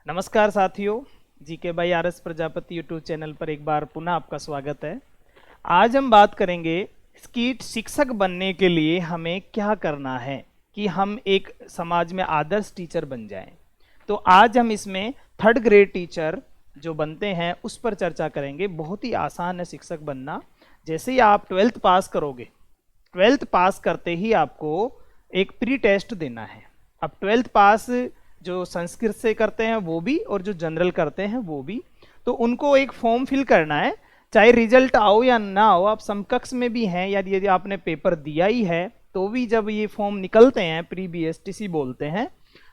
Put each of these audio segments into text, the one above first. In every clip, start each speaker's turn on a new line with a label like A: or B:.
A: नमस्कार साथियों, GK by R S Prajapati YouTube channel पर एक बार पुनः आपका स्वागत है। आज हम बात करेंगे कि शिक्षक बनने के लिए हमें क्या करना है कि हम एक समाज में आदर्श टीचर बन जाएं। तो आज हम इसमें थर्ड ग्रेड टीचर जो बनते हैं उस पर चर्चा करेंगे। बहुत ही आसान है शिक्षक बनना। जैसे ही आप 12th पास करोगे, 12th पास करते ही आपको एक प्री टेस्ट देना है। अब 12th पास जो संस्कृत से करते हैं वो भी और जो जनरल करते हैं वो भी, तो उनको एक फॉर्म फिल करना है। चाहे रिजल्ट आओ या ना आओ, आप समकक्ष में भी हैं या यदि आपने पेपर दिया ही है तो भी जब ये फॉर्म निकलते हैं, प्री बीएसटीसी बोलते हैं,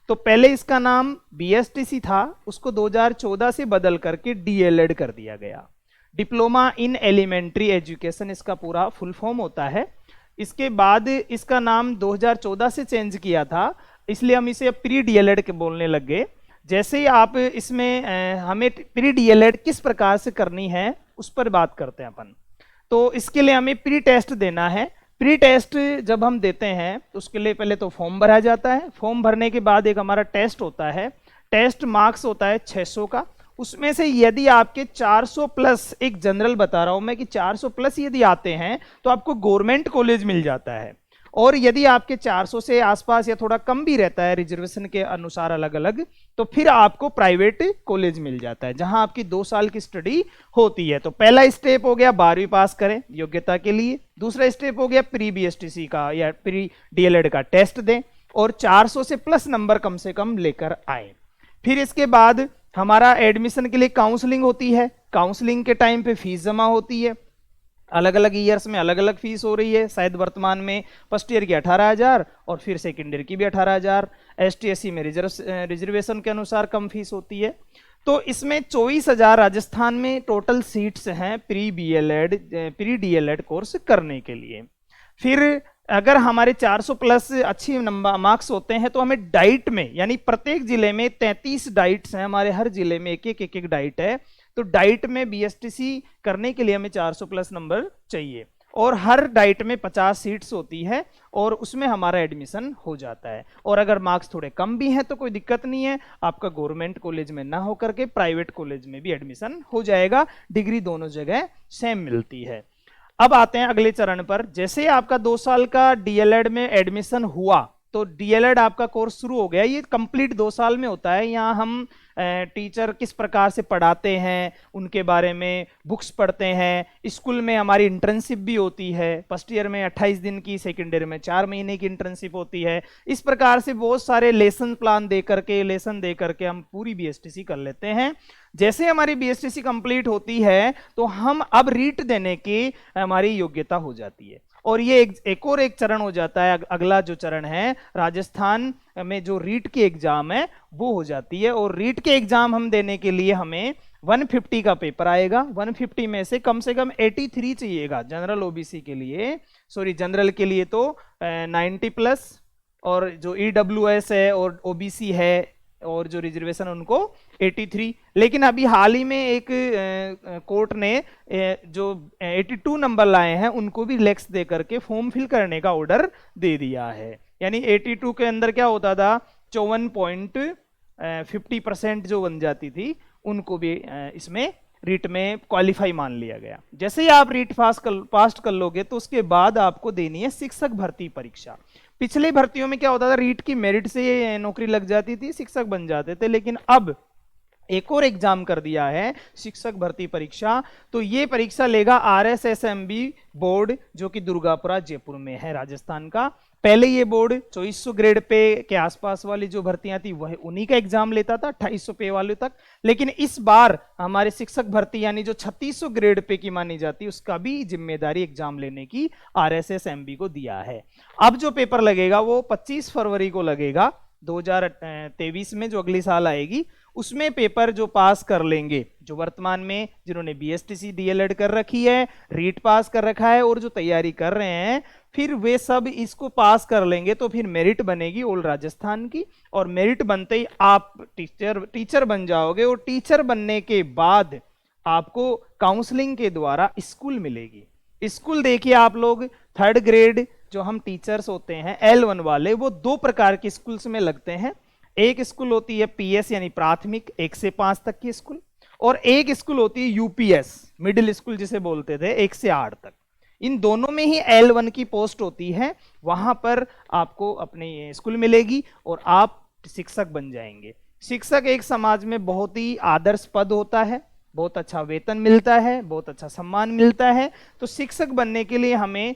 A: तो पहले इसका नाम बीएसटीसी था, उसको 2014 से बदल करके डीएलएड कर दिया गया। डिप्लोमा इन एलिमेंट्री एजुकेशन इसका पूरा फुल फॉर्म होता है। इसके बाद इसका नाम 2014 से चेंज किया था, इसलिए हम इसे प्री डीएलएड के बोलने लग गए। जैसे ही आप इसमें हमें प्री डीएलएड किस प्रकार से करनी है उस पर बात करते हैं अपन। तो इसके लिए हमें प्री टेस्ट देना है। प्री टेस्ट जब हम देते हैं तो उसके लिए पहले तो फॉर्म भरा जाता है। फॉर्म भरने के बाद एक हमारा टेस्ट होता है। टेस्ट मार्क्स होता है 600 का। उसमें से यदि आपके 400 प्लस, एक जनरल बता रहा हूं मैं कि 400 प्लस यदि आते हैं तो आपको गवर्नमेंट कॉलेज मिल जाता है। और यदि आपके 400 से आसपास या थोड़ा कम भी रहता है रिजर्वेशन के अनुसार अलग अलग, तो फिर आपको प्राइवेट कॉलेज मिल जाता है जहां आपकी 2 साल की स्टडी होती है। तो पहला स्टेप हो गया 12वीं पास करें योग्यता के लिए। दूसरा स्टेप हो गया प्री बीएसटीसी का या प्री डीएलएड का टेस्ट दें और 400 से प्लस नंबर कम से कम लेकर आए। फिर इसके बाद हमारा एडमिशन के लिए काउंसलिंग होती है। काउंसलिंग के टाइम पे फीस जमा होती है। अलग अलग ईयर्स में अलग अलग फीस हो रही है। शायद वर्तमान में फर्स्ट ईयर की 18,000 और फिर सेकेंड ईयर की भी 18,000। ST/SC में रिजर्वेशन के अनुसार कम फीस होती है। तो इसमें 24,000 राजस्थान में टोटल सीट्स हैं प्री डीएलएड कोर्स करने के लिए। फिर अगर हमारे 400 प्लस अच्छी नंबर मार्क्स होते हैं तो हमें डाइट में, यानी प्रत्येक जिले में 33 डाइट्स हैं, हमारे हर जिले में एक एक डाइट है। तो डाइट में बीएसटीसी करने के लिए हमें 400 प्लस नंबर चाहिए और हर डाइट में 50 सीट्स होती है और उसमें हमारा एडमिशन हो जाता है। और अगर मार्क्स थोड़े कम भी हैं तो कोई दिक्कत नहीं है, आपका गवर्नमेंट कॉलेज में ना होकर के प्राइवेट कॉलेज में भी एडमिशन हो जाएगा। डिग्री दोनों जगह सेम मिलती है। अब आते हैं अगले चरण पर। जैसे ही आपका 2 साल का डीएलएड में एडमिशन हुआ तो डीएलएड आपका कोर्स शुरू हो गया। ये कंप्लीट 2 साल में होता है। यहाँ हम टीचर किस प्रकार से पढ़ाते हैं उनके बारे में बुक्स पढ़ते हैं। स्कूल में हमारी इंटर्नशिप भी होती है। फर्स्ट ईयर में 28 दिन की, सेकेंड ईयर में 4 महीने की इंटर्नशिप होती है। इस प्रकार से बहुत सारे लेसन प्लान दे करके हम पूरी बीएसटीसी कर लेते हैं। जैसे हमारी बीएसटीसी कंप्लीट होती है तो हम अब रीट देने की हमारी योग्यता हो जाती है। और ये एक और एक चरण हो जाता है। अगला जो चरण है राजस्थान में जो रीट की एग्जाम है वो हो जाती है। और रीट के एग्जाम हम देने के लिए हमें 150 का पेपर आएगा। 150 में से कम 83 चाहिएगा जनरल ओबीसी के लिए। सॉरी, जनरल के लिए तो 90 प्लस, और जो ईडब्ल्यूएस है और ओबीसी है और जो रिजर्वेशन उनको 83। लेकिन अभी हाल ही में एक कोर्ट ने जो 82 नंबर लाए हैं उनको भी लेक्स दे करके फॉर्म फिल करने का ऑर्डर दे दिया है। यानी 82 के अंदर क्या होता था, 54.50% जो बन जाती थी उनको भी इसमें रीट में क्वालिफाई मान लिया गया। जैसे ही आप रीट पास कर लोगे तो उसके बाद आपको देनी है शिक्षक भर्ती परीक्षा। पिछले भर्तियों में क्या होता था, रीट की मेरिट से नौकरी लग जाती थी, शिक्षक बन जाते थे। लेकिन अब एक और एग्जाम कर दिया है, शिक्षक भर्ती परीक्षा। तो ये परीक्षा लेगा RSSMB बोर्ड जो कि दुर्गापुरा जयपुर में है राजस्थान का। पहले ये बोर्ड 2400 ग्रेड पे के आसपास वाली जो भर्तियां थी वह उन्हीं का एग्जाम लेता था, 2800 पे वाले तक। लेकिन इस बार हमारे शिक्षक भर्ती यानी जो 3600 ग्रेड पे की मानी जाती है उसका भी जिम्मेदारी एग्जाम लेने की RSSMB को दिया है। अब जो पेपर लगेगा वो 25 फरवरी को लगेगा 2023 में, जो अगली साल आएगी। उसमें पेपर जो पास कर लेंगे, जो वर्तमान में जिन्होंने बीएसटीसी डीएलएड कर रखी है, रीट पास कर रखा है और जो तैयारी कर रहे हैं, फिर वे सब इसको पास कर लेंगे तो फिर मेरिट बनेगी ऑल राजस्थान की। और मेरिट बनते ही आप टीचर बन जाओगे। और टीचर बनने के बाद आपको काउंसलिंग के द्वारा स्कूल मिलेगी। स्कूल देखिए आप लोग, थर्ड ग्रेड जो हम टीचर्स होते हैं L1 वाले, वो 2 प्रकार के स्कूल्स में लगते हैं। एक स्कूल होती है पीएस यानी प्राथमिक 1 से 5 तक की स्कूल, और एक स्कूल होती है यूपीएस मिडिल स्कूल जिसे बोलते थे 1 से 8 तक। इन दोनों में ही L1 की पोस्ट होती है, वहां पर आपको अपनी स्कूल मिलेगी और आप शिक्षक बन जाएंगे। शिक्षक एक समाज में बहुत ही आदर्श पद होता है, बहुत अच्छा वेतन मिलता है, बहुत अच्छा सम्मान मिलता है। तो शिक्षक बनने के लिए हमें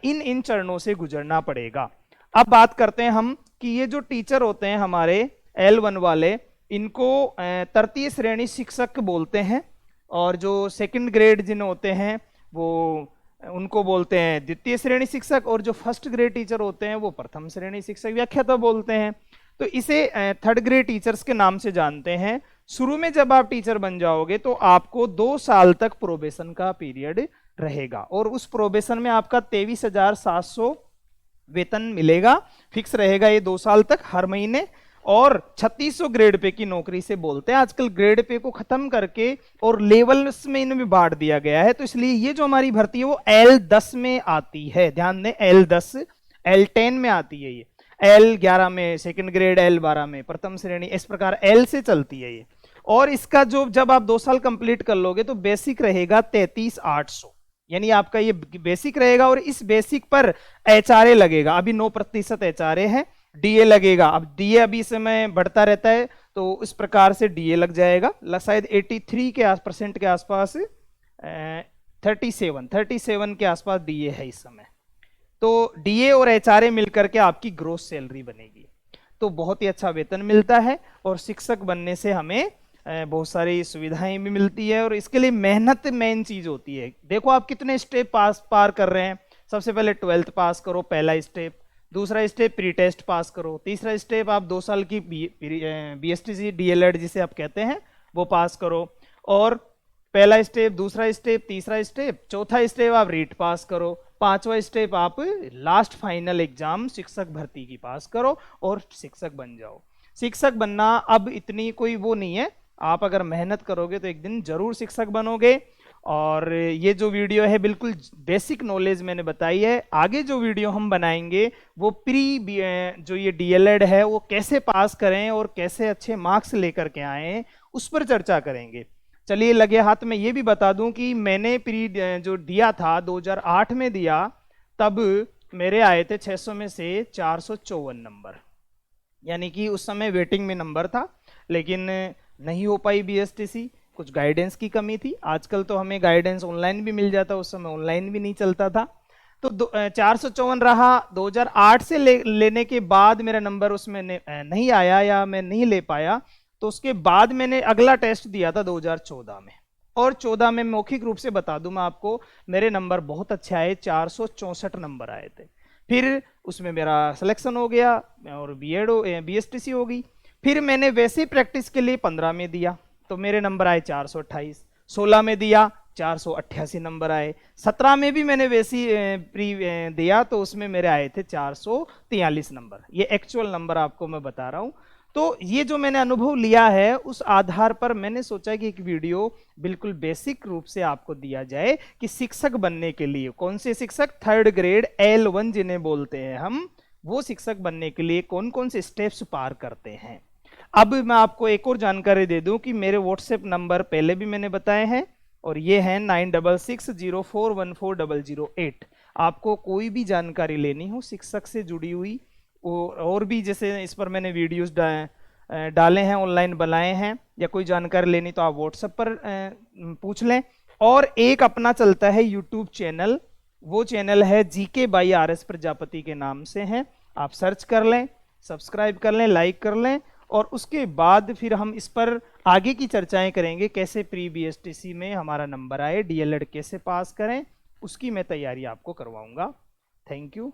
A: इन चरणों से गुजरना पड़ेगा। अब बात करते हैं हम कि ये जो टीचर होते हैं हमारे L1 वाले, इनको तृतीय श्रेणी शिक्षक बोलते हैं, और जो सेकंड ग्रेड जिन होते हैं वो उनको बोलते हैं द्वितीय श्रेणी शिक्षक, और जो फर्स्ट ग्रेड टीचर होते हैं वो प्रथम श्रेणी शिक्षक व्याख्याता बोलते हैं। तो इसे थर्ड ग्रेड टीचर्स के नाम से जानते हैं। शुरू में जब आप टीचर बन जाओगे तो आपको 2 साल तक प्रोबेशन का पीरियड रहेगा, और उस प्रोबेशन में आपका 23,700 वेतन मिलेगा, फिक्स रहेगा ये 2 साल तक हर महीने। और 3600 ग्रेड पे की नौकरी से बोलते हैं। आजकल ग्रेड पे को खत्म करके और लेवल्स में इनमें बांट दिया गया है, तो इसलिए ये जो हमारी भर्ती है वो L10 में आती है। ध्यान दें, L10 L10 में आती है, ये L11 में सेकंड ग्रेड, L12 में प्रथम श्रेणी, इस प्रकार L से चलती है ये। और इसका जो जब आप 2 साल कंप्लीट कर लोगे तो बेसिक रहेगा 33,800, यानी आपका ये बेसिक रहेगा, और इस बेसिक पर HRA लगेगा। अभी 9% HRA है, DA लगेगा। अब DA अभी समय बढ़ता रहता है तो इस प्रकार से DA लग जाएगा, शायद 83 के % के आसपास, 37 के आसपास DA है इस समय। तो DA और HRA मिलकर के आपकी ग्रोस सैलरी बनेगी, तो बहुत ही अच्छा वेतन मिलता है। और शिक्षक बनने से हमें बहुत सारी सुविधाएं भी मिलती है, और इसके लिए मेहनत मेन चीज होती है। देखो आप कितने स्टेप पार कर रहे हैं। सबसे पहले 12th पास करो, पहला स्टेप। दूसरा स्टेप प्री टेस्ट पास करो। तीसरा स्टेप आप 2 साल की BSTC DLED जिसे आप कहते हैं वो पास करो। और पहला स्टेप, दूसरा स्टेप, तीसरा स्टेप, चौथा स्टेप आप रीट पास करो, 5वां स्टेप आप लास्ट फाइनल एग्जाम शिक्षक भर्ती की पास करो और शिक्षक बन जाओ। शिक्षक बनना अब इतनी कोई वो नहीं है, आप अगर मेहनत करोगे तो एक दिन जरूर शिक्षक बनोगे। और ये जो वीडियो है बिल्कुल बेसिक नॉलेज मैंने बताई है। आगे जो वीडियो हम बनाएंगे वो जो ये DLED है वो कैसे पास करें और कैसे अच्छे मार्क्स लेकर के आए, उस पर चर्चा करेंगे। चलिए लगे हाथ में ये भी बता दूं कि मैंने जो दिया था 2008 में दिया, तब मेरे आए थे 600 में से 454 नंबर, यानी कि उस समय वेटिंग में नंबर था, लेकिन नहीं हो पाई BSTC, कुछ गाइडेंस की कमी थी। आजकल तो हमें गाइडेंस ऑनलाइन भी मिल जाता, उस समय ऑनलाइन भी नहीं चलता था। तो 454 रहा। 2008 से लेने के बाद मेरा नंबर उसमें नहीं आया या मैं नहीं ले पाया, तो उसके बाद मैंने अगला टेस्ट दिया था 2014 में, और 14 में मौखिक रूप से बता दूं मैं आपको, मेरे नंबर बहुत अच्छे आए, 464 नंबर आए थे। फिर उसमें मेरा सिलेक्शन हो गया और BSTC हो गई। फिर मैंने वैसे प्रैक्टिस के लिए 15 में दिया तो मेरे नंबर आए 428, 16 में दिया 488 नंबर आए, 17 में भी मैंने वैसी प्री दिया तो उसमें मेरे आए थे 443 नंबर। ये एक्चुअल नंबर आपको मैं बता रहा हूं। तो ये जो मैंने अनुभव लिया है उस आधार पर मैंने सोचा कि एक वीडियो बिल्कुल बेसिक रूप से आपको दिया जाए कि शिक्षक बनने के लिए कौन से शिक्षक, थर्ड ग्रेड L1 जिन्हें बोलते हैं हम, वो शिक्षक बनने के लिए कौन कौन से स्टेप्स पार करते हैं। अब मैं आपको एक और जानकारी दे दूं कि मेरे व्हाट्सएप नंबर पहले भी मैंने बताए हैं, और ये है 9660414008। आपको कोई भी जानकारी लेनी हो शिक्षक से जुड़ी हुई, और भी जैसे इस पर मैंने वीडियोस डाले हैं, ऑनलाइन बनाए हैं, या कोई जानकारी लेनी तो आप व्हाट्सएप पर पूछ लें। और एक अपना चलता है यूट्यूब चैनल, वो चैनल है GK by RS प्रजापति के नाम से है, आप सर्च कर लें, सब्सक्राइब कर लें, लाइक कर लें, और उसके बाद फिर हम इस पर आगे की चर्चाएं करेंगे, कैसे प्री BSTC में हमारा नंबर आए, DLED कैसे पास करें, उसकी मैं तैयारी आपको करवाऊंगा। Thank you.